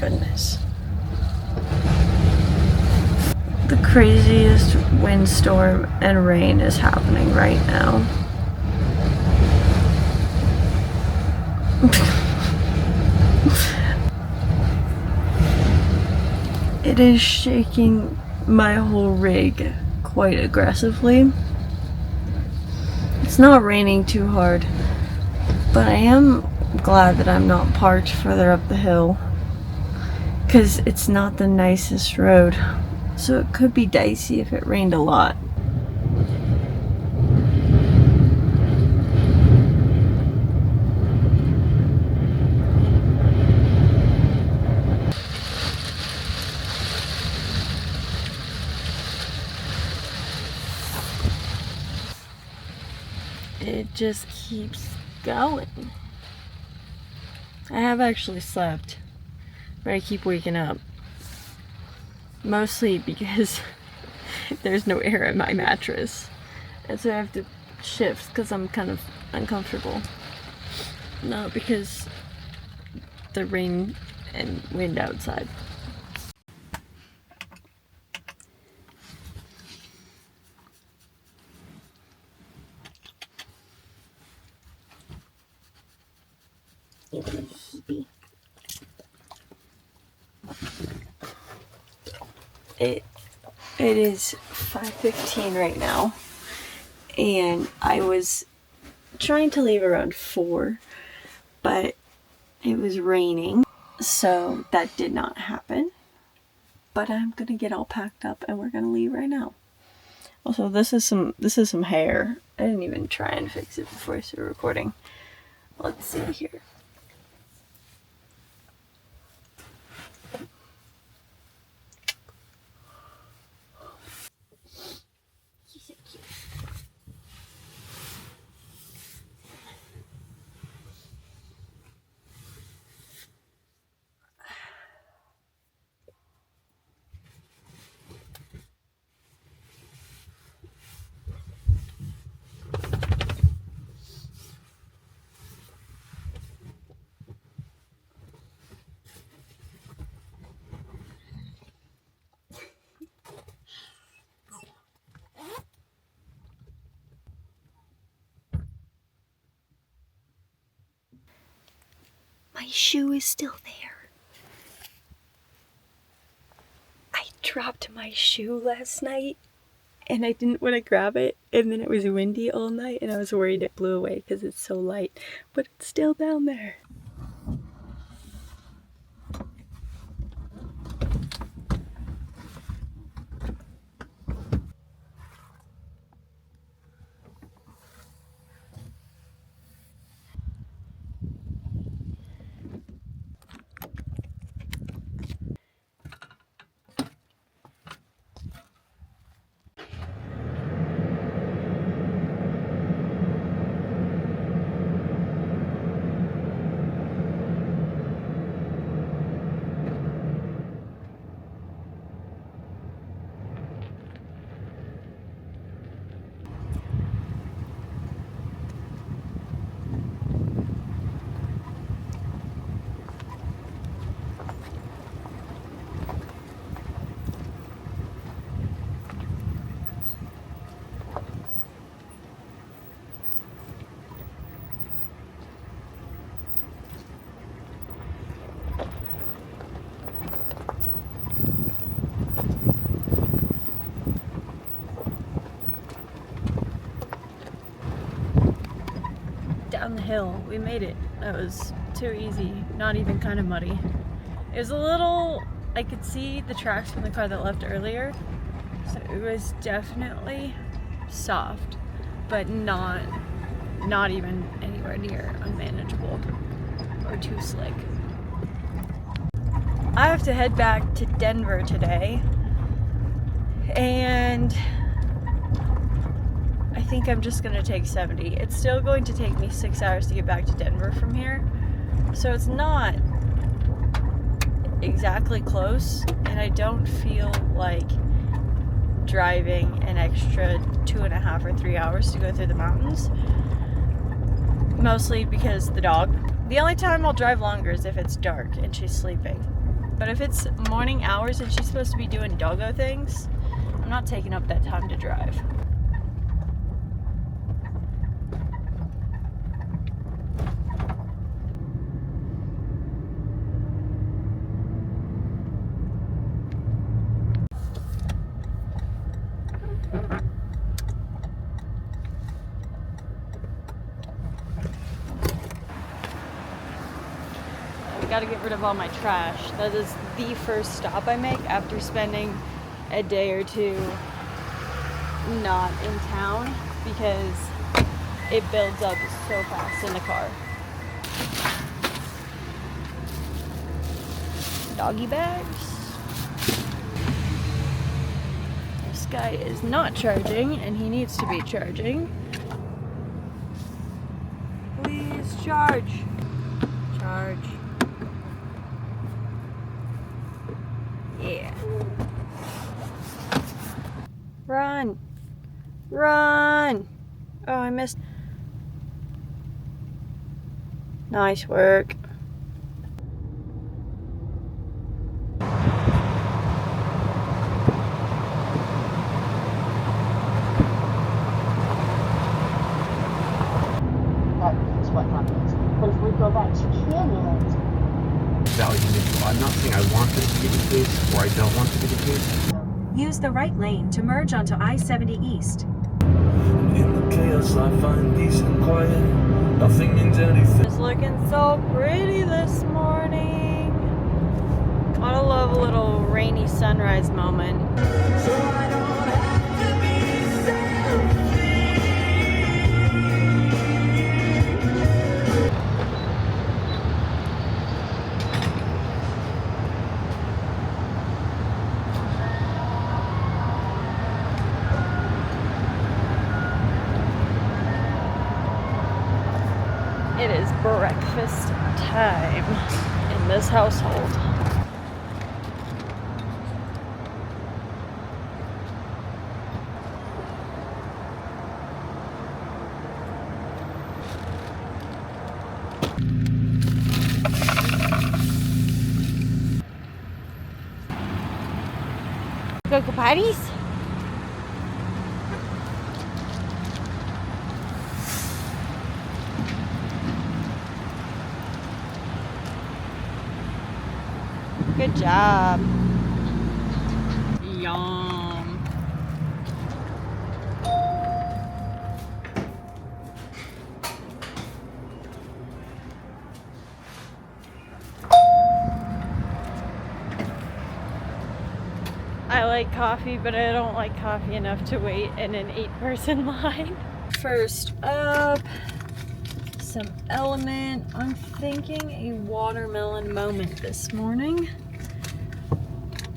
goodness. The craziest windstorm and rain is happening right now. It is shaking my whole rig quite aggressively. It's not raining too hard, but I am glad that I'm not parked further up the hill, because it's not the nicest road, so it could be dicey if it rained a lot. It just keeps going. I have actually slept, but I keep waking up. Mostly because there's no air in my mattress. And so I have to shift because I'm kind of uncomfortable. Not because the rain and wind outside. It is 5:15 right now, and I was trying to leave around 4, but it was raining, so that did not happen. But I'm gonna get all packed up and we're gonna leave right now. Also, this is some hair. I didn't even try and fix it before I started recording. Let's see here. My shoe is still there. I dropped my shoe last night and I didn't want to grab it, and then it was windy all night and I was worried it blew away because it's so light, but it's still down there. Down the hill, we made it. That was too easy, not even kind of muddy. It was a little, I could see the tracks from the car that left earlier, so it was definitely soft, but not even anywhere near unmanageable or too slick. I have to head back to Denver today, and I think I'm just gonna take 70. It's still going to take me 6 hours to get back to Denver from here, so it's not exactly close, and I don't feel like driving an extra 2.5 or 3 hours to go through the mountains, mostly because the dog. The only time I'll drive longer is if it's dark and she's sleeping, But if it's morning hours and she's supposed to be doing doggo things, I'm not taking up that time to drive. I gotta get rid of all my trash. That is the first stop I make after spending a day or two not in town, because it builds up so fast in the car. Doggy bags. This guy is not charging and he needs to be charging. Please charge. Charge. Yeah. Run. Run. Oh, I missed. Nice work. That's what happens. But if we go back to Canyon, value neutral. I'm not saying I want this to be the case or I don't want it to be the case. Use the right lane to merge onto I-70 East. In the chaos I find peace and quiet. Nothing means anything. It's looking so pretty this morning. Gotta love a little rainy sunrise moment. So I don't have to be selfish. It is breakfast time in this household. Go potties? Good job. Yum. I like coffee, but I don't like coffee enough to wait in an 8-person line. First up, some Element. I'm thinking a watermelon moment this morning.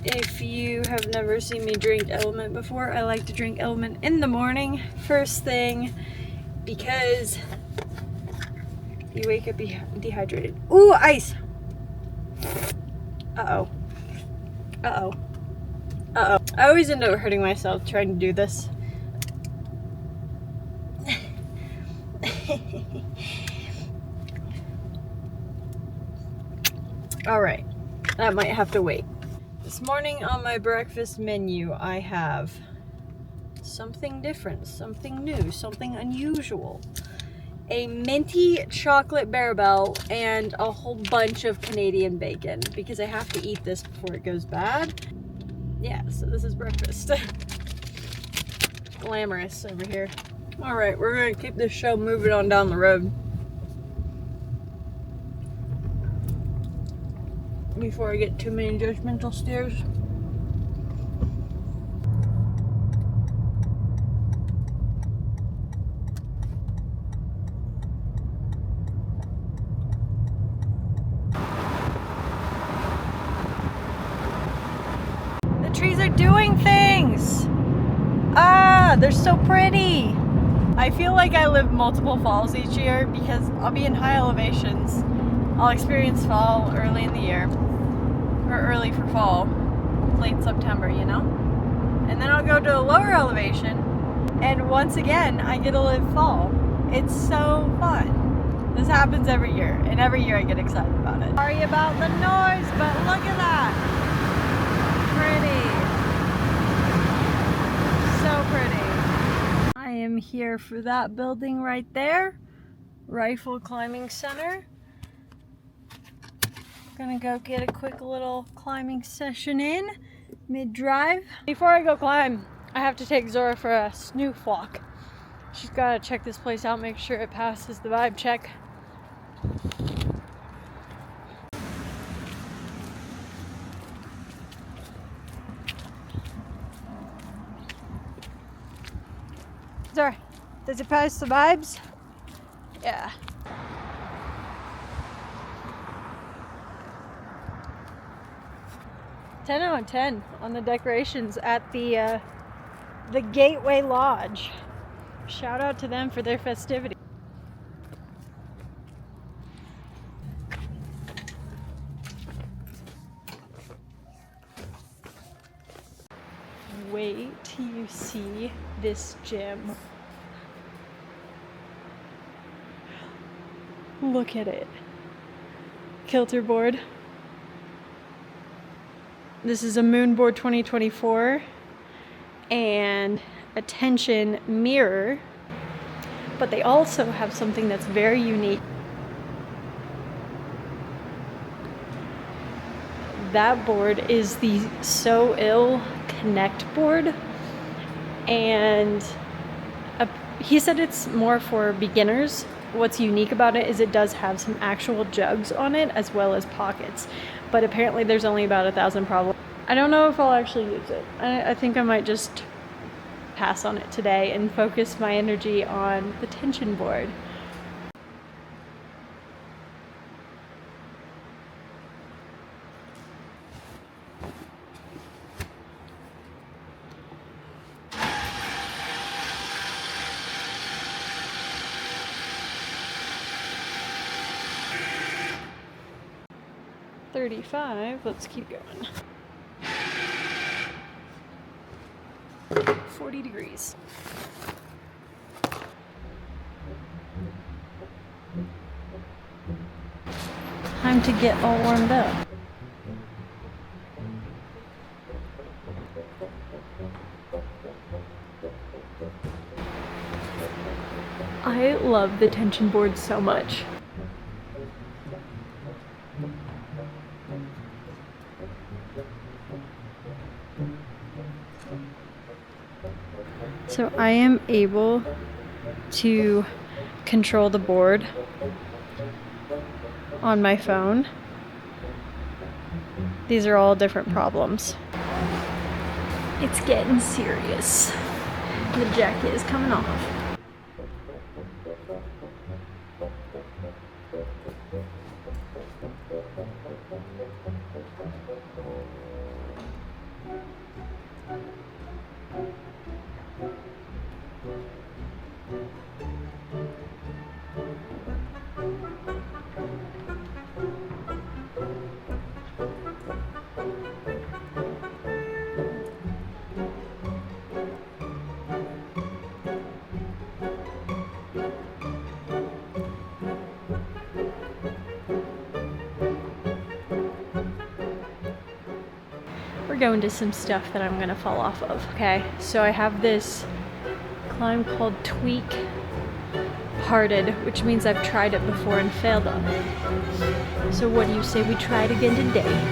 If you have never seen me drink Element before, I like to drink Element in the morning, first thing, because you wake up dehydrated. Ooh, ice! Uh-oh. Uh-oh. Uh-oh. I always end up hurting myself trying to do this. Alright, that might have to wait. This morning on my breakfast menu, I have something different, something new, something unusual. A minty chocolate Barbell and a whole bunch of Canadian bacon, because I have to eat this before it goes bad. Yeah, so this is breakfast. Glamorous over here. Alright, we're gonna keep this show moving on down the road. Before I get too many judgmental stares. The trees are doing things! Ah, they're so pretty! I feel like I live multiple falls each year because I'll be in high elevations. I'll experience fall early in the year. Or early for fall, late September, you know? And then I'll go to a lower elevation, and once again, I get to live fall. It's so fun. This happens every year, and every year I get excited about it. Sorry about the noise, but look at that. Pretty. So pretty. I am here for that building right there. Rifle Climbing Center. Gonna go get a quick little climbing session in mid-drive. Before I go climb, I have to take Zora for a snoof walk. She's gotta check this place out, make sure it passes the vibe check. Zora, does it pass the vibes? Yeah. Ten out of 10 on the decorations at the Gateway Lodge. Shout out to them for their festivity. Wait till you see this gym. Look at it. Kilter board. This is a Moonboard 2024 and a tension mirror, but they also have something that's very unique. That board is the So Ill Connect board, and he said it's more for beginners. What's unique about it is it does have some actual jugs on it as well as pockets, but apparently there's only about 1,000 problems. I don't know if I'll actually use it. I think I might just pass on it today and focus my energy on the tension board. $35, let's keep going. 40 degrees. Time to get all warmed up. I love the tension board so much. So I am able to control the board on my phone. These are all different problems. It's getting serious. The jacket is coming off. Go into some stuff that I'm gonna fall off of. Okay, so I have this climb called Tweak Hearted, which means I've tried it before and failed on it. So what do you say we try it again today?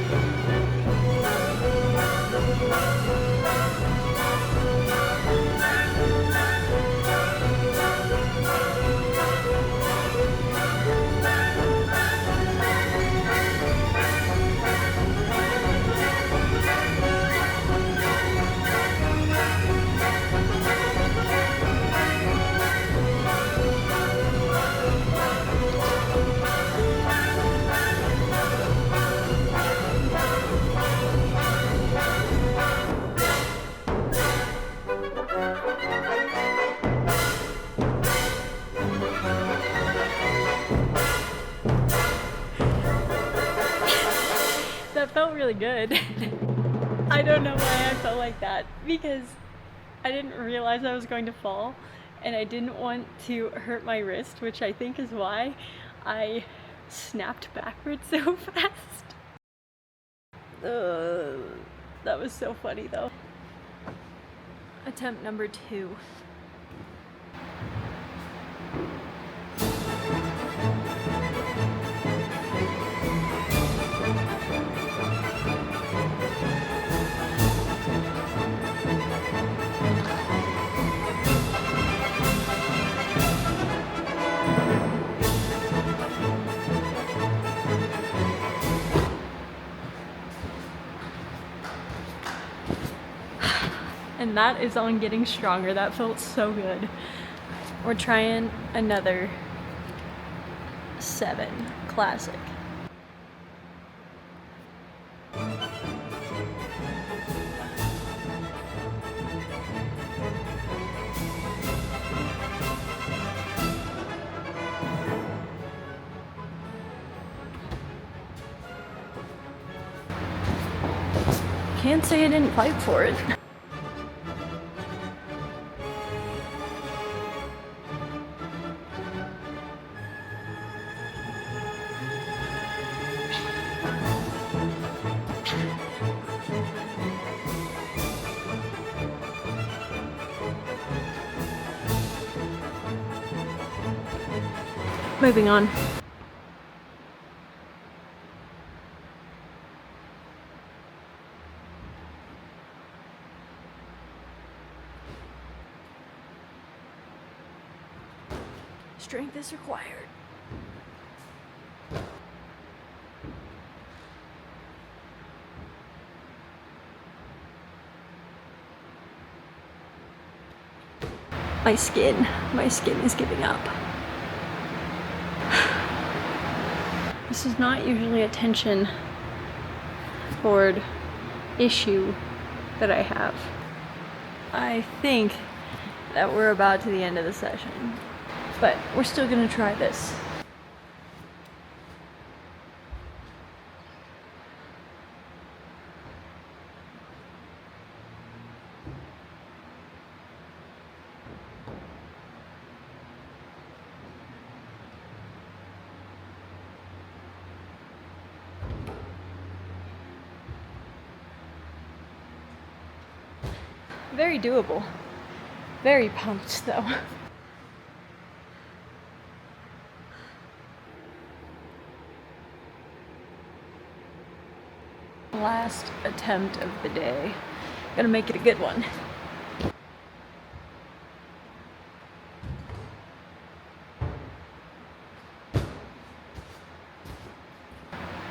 That felt really good. I don't know why I felt like that, because I didn't realize I was going to fall and I didn't want to hurt my wrist, which I think is why. I snapped backwards so fast. That was so funny though. Attempt number 2. And that is on getting stronger. That felt so good. We're trying another 7 classic. Can't say I didn't fight for it. Moving on. Strength is required. My skin is giving up. This is not usually a tension board issue that I have. I think that we're about to the end of the session, but we're still gonna try this. Very doable. Very pumped though. Last attempt of the day. Gonna make it a good one.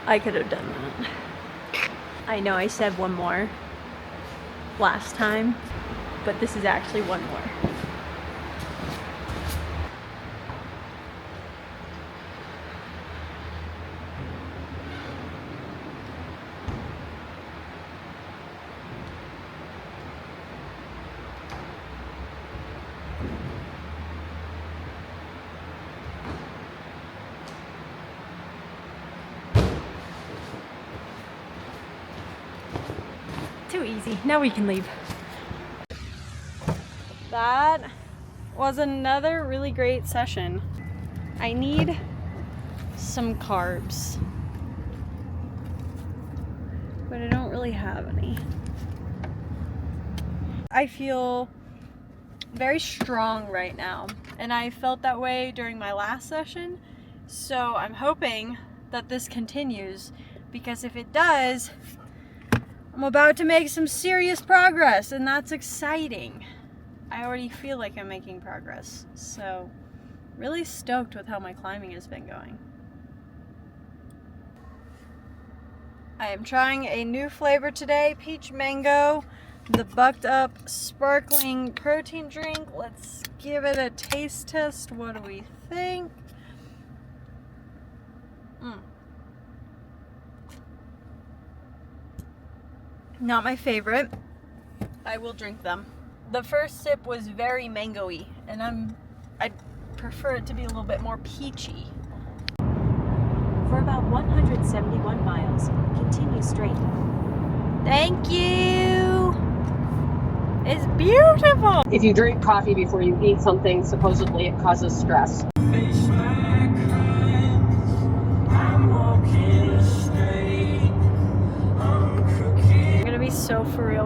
I could have done that. I know I said one more last time, but this is actually one more. Too easy. Now we can leave. That was another really great session. I need some carbs, but I don't really have any. I feel very strong right now, and I felt that way during my last session, so I'm hoping that this continues, because if it does, I'm about to make some serious progress, and that's exciting. I already feel like I'm making progress, so really stoked with how my climbing has been going. I am trying a new flavor today, peach mango, the Bucked Up sparkling protein drink. Let's give it a taste test. What do we think? Not my favorite. I will drink them. The first sip was very mango-y, and I'd prefer it to be a little bit more peachy. For about 171 miles, continue straight. Thank you! It's beautiful! If you drink coffee before you eat something, supposedly it causes stress. Face back, crying.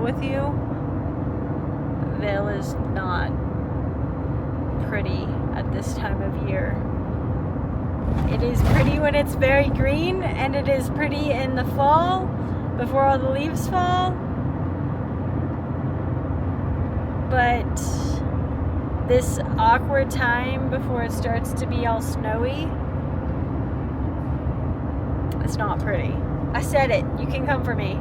real with you, Vail is not pretty at this time of year. It is pretty when it's very green, and it is pretty in the fall before all the leaves fall. But this awkward time before it starts to be all snowy, it's not pretty. I said it, you can come for me.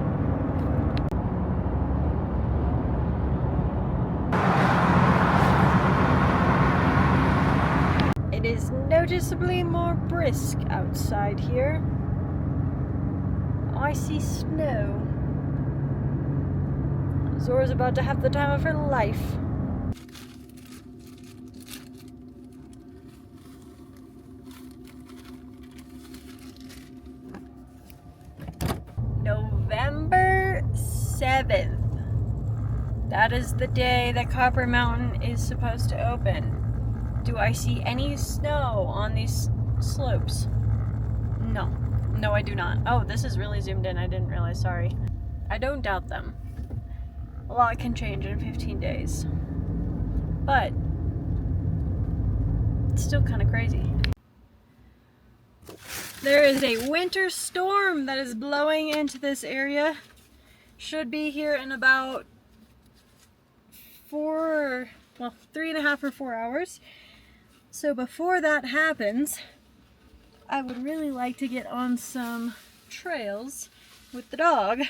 It is noticeably more brisk outside here. I see snow. Zora's about to have the time of her life. November 7th. That is the day that Copper Mountain is supposed to open. Do I see any snow on these slopes? No. No, I do not. Oh, this is really zoomed in. I didn't realize. Sorry. I don't doubt them. A lot can change in 15 days. But it's still kind of crazy. There is a winter storm that is blowing into this area. Should be here in about 3.5 or 4 hours. So before that happens, I would really like to get on some trails with the dog,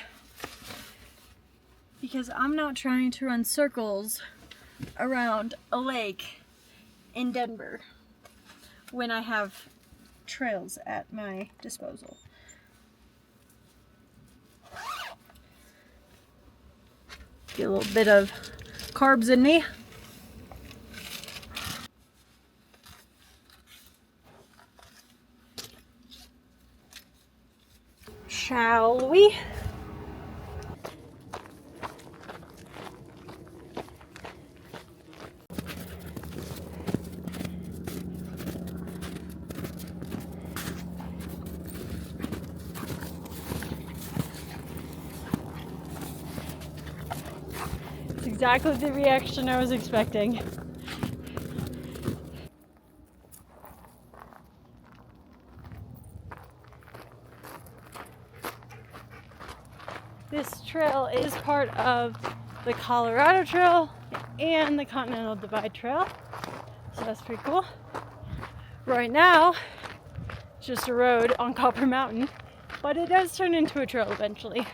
because I'm not trying to run circles around a lake in Denver when I have trails at my disposal. Get a little bit of carbs in me. Shall we? It's exactly the reaction I was expecting. This trail is part of the Colorado Trail and the Continental Divide Trail, so that's pretty cool. Right now, it's just a road on Copper Mountain, but it does turn into a trail eventually.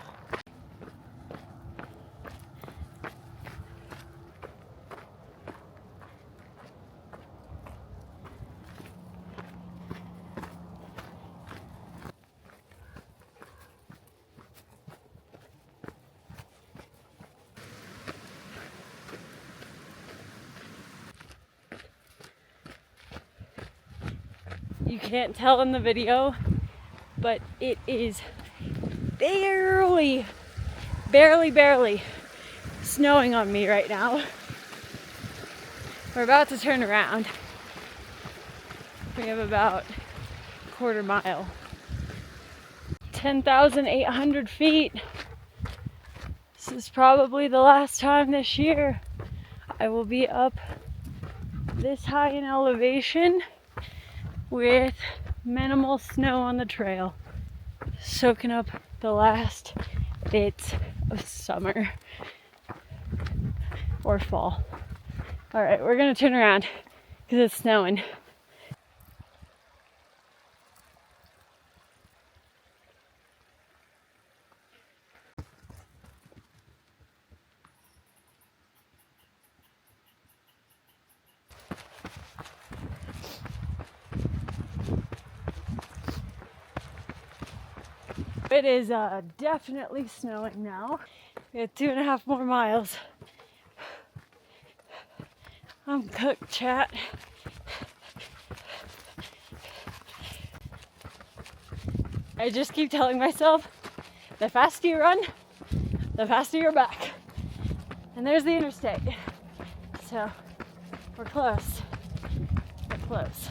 You can't tell in the video, but it is barely snowing on me right now. We're about to turn around. We have about a quarter mile. 10,800 feet. This is probably the last time this year I will be up this high in elevation with minimal snow on the trail, soaking up the last bits of summer or fall. All right, we're gonna turn around because it's snowing. It is definitely snowing now. We have 2.5 more miles. I'm cooked, chat. I just keep telling myself, the faster you run, the faster you're back. And there's the interstate. So we're close. We're close.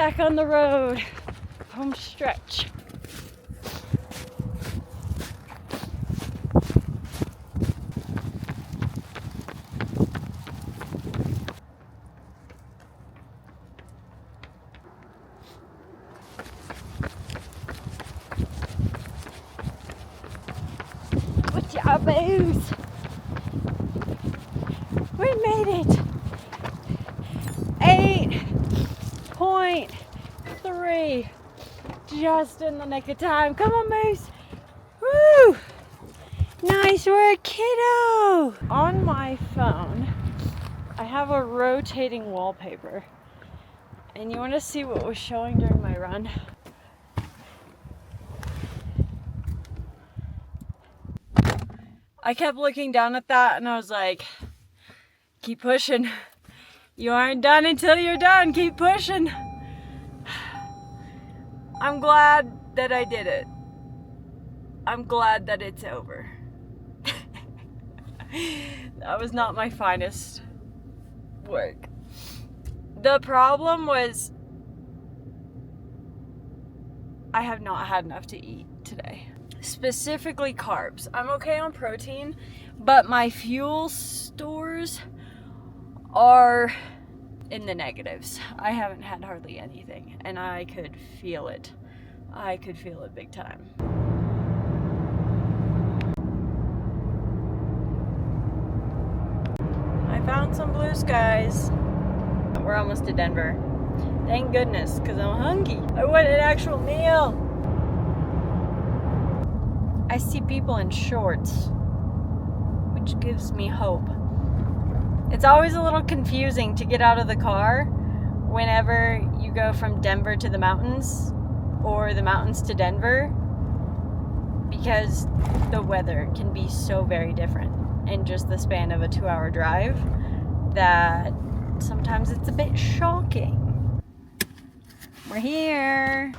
back on the road. Home stretch. Good job, Booze. We made it. 8.3. Just in the nick of time. Come on, Moose. Woo! Nice work, kiddo. On my phone, I have a rotating wallpaper. And you want to see what was showing during my run? I kept looking down at that and I was like, keep pushing. You aren't done until you're done. Keep pushing. I'm glad that I did it. I'm glad that it's over. That was not my finest work. The problem was I have not had enough to eat today. Specifically carbs. I'm okay on protein, but my fuel stores are in the negatives. I haven't had hardly anything, and I could feel it. I could feel it big time. I found some blue skies. We're almost to Denver. Thank goodness, because I'm hungry. I want an actual meal. I see people in shorts, which gives me hope. It's always a little confusing to get out of the car whenever you go from Denver to the mountains or the mountains to Denver, because the weather can be so very different in just the span of a 2-hour drive that sometimes it's a bit shocking. We're here.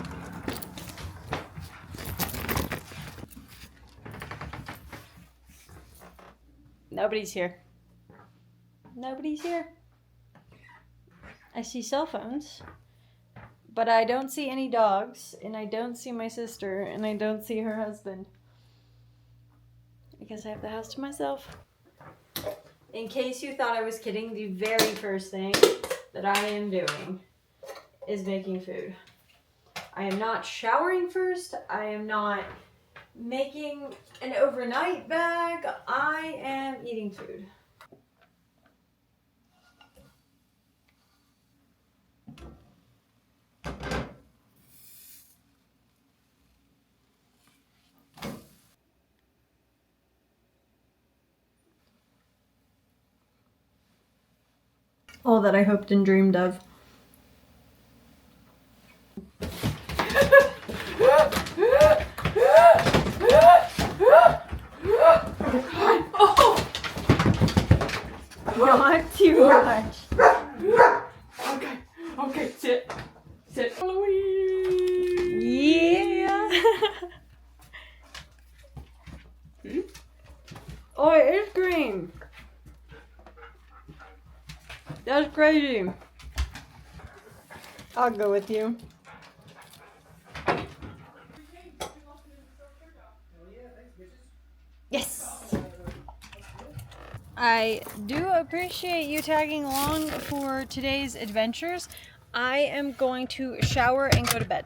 Nobody's here. Nobody's here. I see cell phones, but I don't see any dogs, and I don't see my sister, and I don't see her husband. Because I have the house to myself. In case you thought I was kidding, the very first thing that I am doing is making food. I am not showering first. I am not making an overnight bag. I am eating food. All that I hoped and dreamed of. Not too much. Okay, sit. Yeah. Oh, it is green. That's crazy. I'll go with you. Yes. I do appreciate you tagging along for today's adventures. I am going to shower and go to bed.